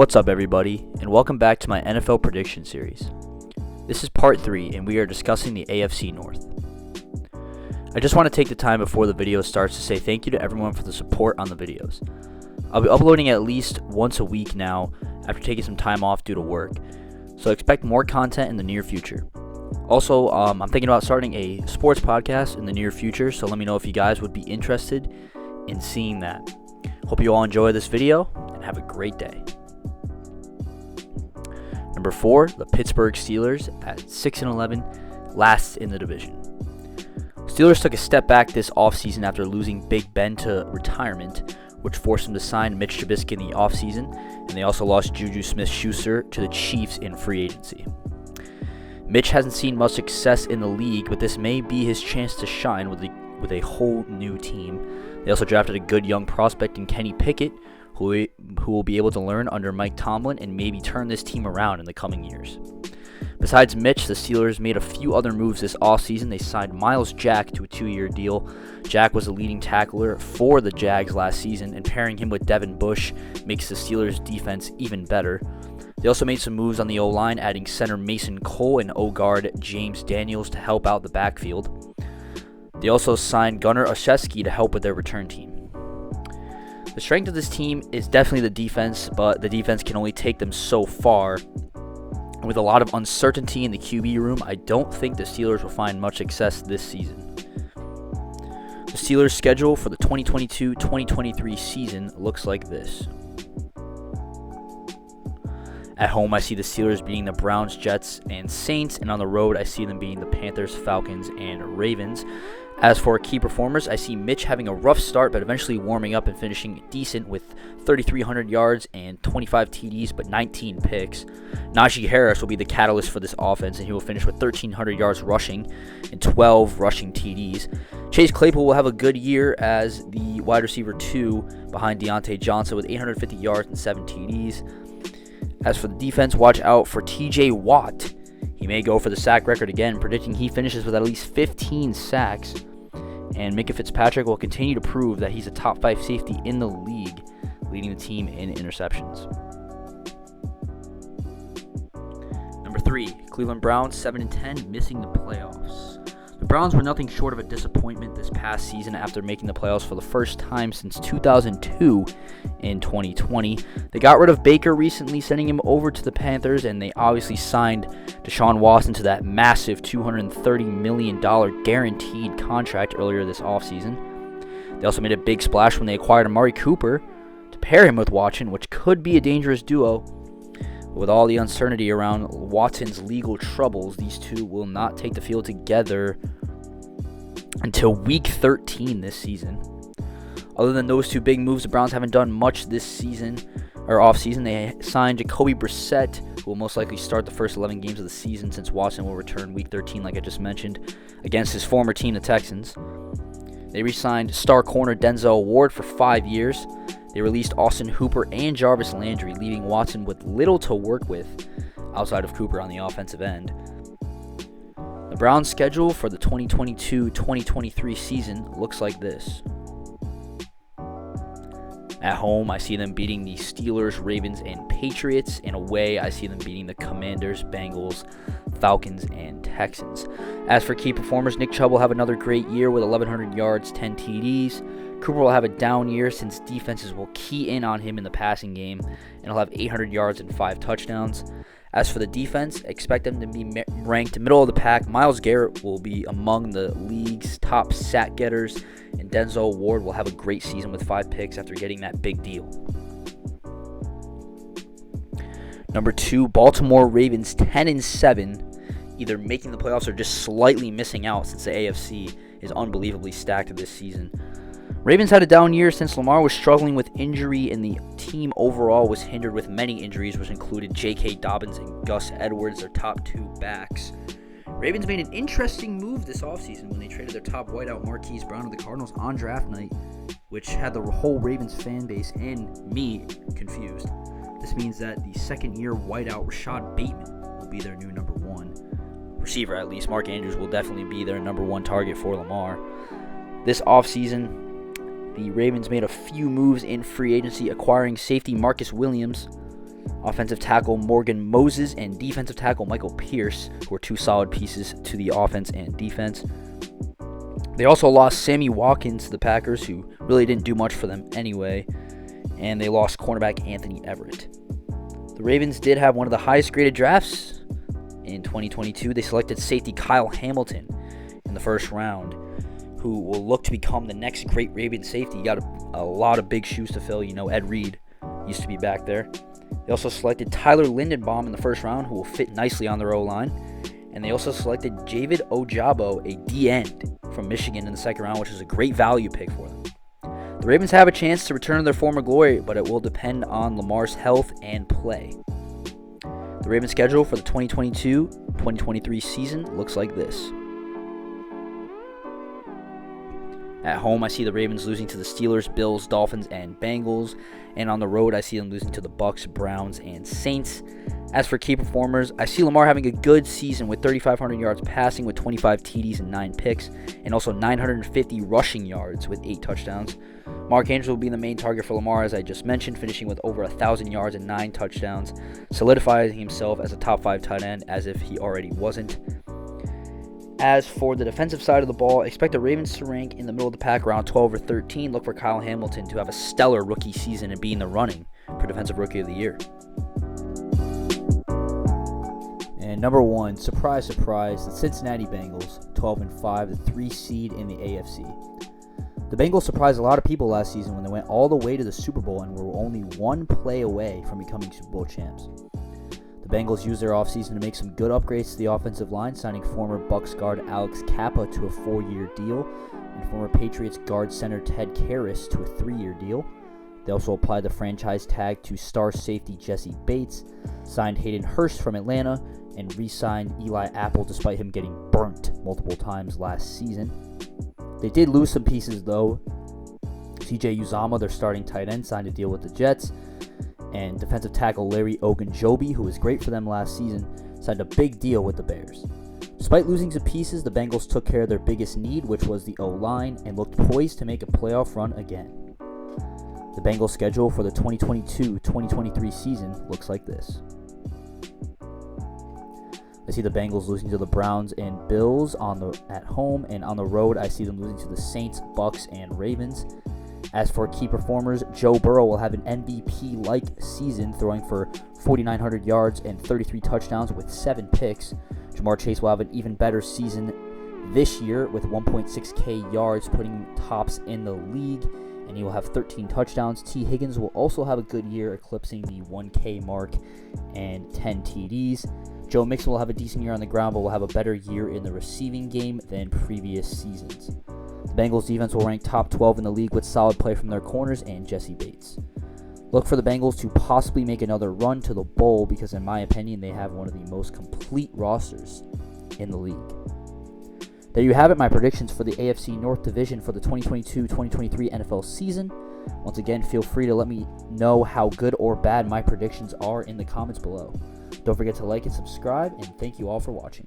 What's up, everybody, and welcome back to my NFL prediction series. This is part 3, and we are discussing the AFC North. I just want to take the time before the video starts to say thank you to everyone for the support on the videos. I'll be uploading at least once a week now after taking some time off due to work, so expect more content in the near future. Also, I'm thinking about starting a sports podcast in the near future, so let me know if you guys would be interested in seeing that. Hope you all enjoy this video, and have a great day. Number 4, the Pittsburgh Steelers at 6-11, last in the division. Steelers took a step back this offseason after losing Big Ben to retirement, which forced them to sign Mitch Trubisky in the offseason, and they also lost Juju Smith-Schuster to the Chiefs in free agency. Mitch hasn't seen much success in the league, but this may be his chance to shine with a whole new team. They also drafted a good young prospect in Kenny Pickett, who will be able to learn under Mike Tomlin and maybe turn this team around in the coming years. Besides Mitch, the Steelers made a few other moves this offseason. They signed Myles Jack to a 2-year deal. Jack was the leading tackler for the Jags last season, and pairing him with Devin Bush makes the Steelers' defense even better. They also made some moves on the O-line, adding center Mason Cole and O-guard James Daniels to help out the backfield. They also signed Gunnar Olszewski to help with their return team. The strength of this team is definitely the defense, but the defense can only take them so far. With a lot of uncertainty in the QB room, I don't think the Steelers will find much success this season. The Steelers' schedule for the 2022-2023 season looks like this. At home, I see the Steelers beating the Browns, Jets, and Saints, and on the road, I see them beating the Panthers, Falcons, and Ravens. As for key performers, I see Mitch having a rough start, but eventually warming up and finishing decent with 3,300 yards and 25 TDs, but 19 picks. Najee Harris will be the catalyst for this offense, and he will finish with 1,300 yards rushing and 12 rushing TDs. Chase Claypool will have a good year as the wide receiver 2 behind Deontay Johnson with 850 yards and 7 TDs. As for the defense, watch out for TJ Watt. He may go for the sack record again, predicting he finishes with at least 15 sacks. And Minka Fitzpatrick will continue to prove that he's a top 5 safety in the league, leading the team in interceptions. Number 3, Cleveland Browns 7-10, missing the playoffs. The Browns were nothing short of a disappointment this past season after making the playoffs for the first time since 2002 in 2020. They got rid of Baker recently, sending him over to the Panthers, and they obviously signed Deshaun Watson to that massive $230 million guaranteed contract earlier this offseason. They also made a big splash when they acquired Amari Cooper to pair him with Watson, which could be a dangerous duo. With all the uncertainty around Watson's legal troubles, these two will not take the field together until week 13 this season. Other than those two big moves, the Browns haven't done much this season or offseason. They signed Jacoby Brissett, who will most likely start the first 11 games of the season since Watson will return week 13, like I just mentioned, against his former team, the Texans. They re-signed star corner Denzel Ward for 5 years. They released Austin Hooper and Jarvis Landry, leaving Watson with little to work with outside of Cooper on the offensive end. The Browns' schedule for the 2022-2023 season looks like this. At home, I see them beating the Steelers, Ravens, and Patriots. And away, I see them beating the Commanders, Bengals, Falcons, and Texans. As for key performers, Nick Chubb will have another great year with 1,100 yards, 10 TDs. Cooper will have a down year since defenses will key in on him in the passing game, and he'll have 800 yards and 5 touchdowns. As for the defense, expect them to be ranked middle of the pack. Myles Garrett will be among the league's top sack getters, and Denzel Ward will have a great season with 5 picks after getting that big deal. Number 2, Baltimore Ravens 10-7, either making the playoffs or just slightly missing out since the AFC is unbelievably stacked this season. Ravens had a down year since Lamar was struggling with injury, and the team overall was hindered with many injuries, which included J.K. Dobbins and Gus Edwards, their top 2 backs. Ravens made an interesting move this offseason when they traded their top wideout Marquise Brown to the Cardinals on draft night, which had the whole Ravens fan base and me confused. This means that the second-year wideout Rashad Bateman will be their new number 1 receiver, at least. Mark Andrews will definitely be their number 1 target for Lamar. This offseason, the Ravens made a few moves in free agency, acquiring safety Marcus Williams offensive tackle Morgan Moses and defensive tackle Michael Pierce, who are two solid pieces to the offense and defense. They also lost Sammy Watkins to the Packers, who really didn't do much for them anyway, and they lost cornerback Anthony Everett. The Ravens did have one of the highest graded drafts in 2022. They selected safety Kyle Hamilton in the first round, who will look to become the next great Raven safety. He got a lot of big shoes to fill. Ed Reed used to be back there. They also selected Tyler Lindenbaum in the first round, who will fit nicely on their O-line. And they also selected Javid Ojabo, a D-end from Michigan in the second round, which is a great value pick for them. The Ravens have a chance to return to their former glory, but it will depend on Lamar's health and play. The Ravens' schedule for the 2022-2023 season looks like this. At home, I see the Ravens losing to the Steelers, Bills, Dolphins, and Bengals. And on the road, I see them losing to the Bucks, Browns, and Saints. As for key performers, I see Lamar having a good season with 3,500 yards passing with 25 TDs and 9 picks, and also 950 rushing yards with 8 touchdowns. Mark Andrews will be the main target for Lamar, as I just mentioned, finishing with over 1,000 yards and 9 touchdowns, solidifying himself as a top 5 tight end as if he already wasn't. As for the defensive side of the ball, expect the Ravens to rank in the middle of the pack around 12 or 13. Look for Kyle Hamilton to have a stellar rookie season and be in the running for Defensive Rookie of the Year. And number 1, surprise, surprise, the Cincinnati Bengals, 12-5, the 3 seed in the AFC. The Bengals surprised a lot of people last season when they went all the way to the Super Bowl and were only 1 play away from becoming Super Bowl champs. The Bengals used their offseason to make some good upgrades to the offensive line, signing former Bucs guard Alex Kappa to a 4-year deal and former Patriots guard center Ted Karras to a 3-year deal. They also applied the franchise tag to star safety Jesse Bates, signed Hayden Hurst from Atlanta, and re-signed Eli Apple despite him getting burnt multiple times last season. They did lose some pieces though. CJ Uzomah, their starting tight end, signed a deal with the Jets. And defensive tackle Larry Ogunjobi, who was great for them last season, signed a big deal with the Bears. Despite losing some pieces, the Bengals took care of their biggest need, which was the O-line, and looked poised to make a playoff run again. The Bengals' schedule for the 2022-2023 season looks like this. I see the Bengals losing to the Browns and Bills at home, and on the road, I see them losing to the Saints, Bucks, and Ravens. As for key performers, Joe Burrow will have an MVP-like season, throwing for 4,900 yards and 33 touchdowns with 7 picks. Jamar Chase will have an even better season this year with 1.6K yards, putting him tops in the league, and he will have 13 touchdowns. T. Higgins will also have a good year, eclipsing the 1K mark and 10 TDs. Joe Mixon will have a decent year on the ground, but will have a better year in the receiving game than previous seasons. The Bengals defense will rank top 12 in the league with solid play from their corners and Jesse Bates. Look for the Bengals to possibly make another run to the bowl because, in my opinion, they have one of the most complete rosters in the league. There you have it, my predictions for the AFC North Division for the 2022-2023 NFL season. Once again, feel free to let me know how good or bad my predictions are in the comments below. Don't forget to like and subscribe, and thank you all for watching.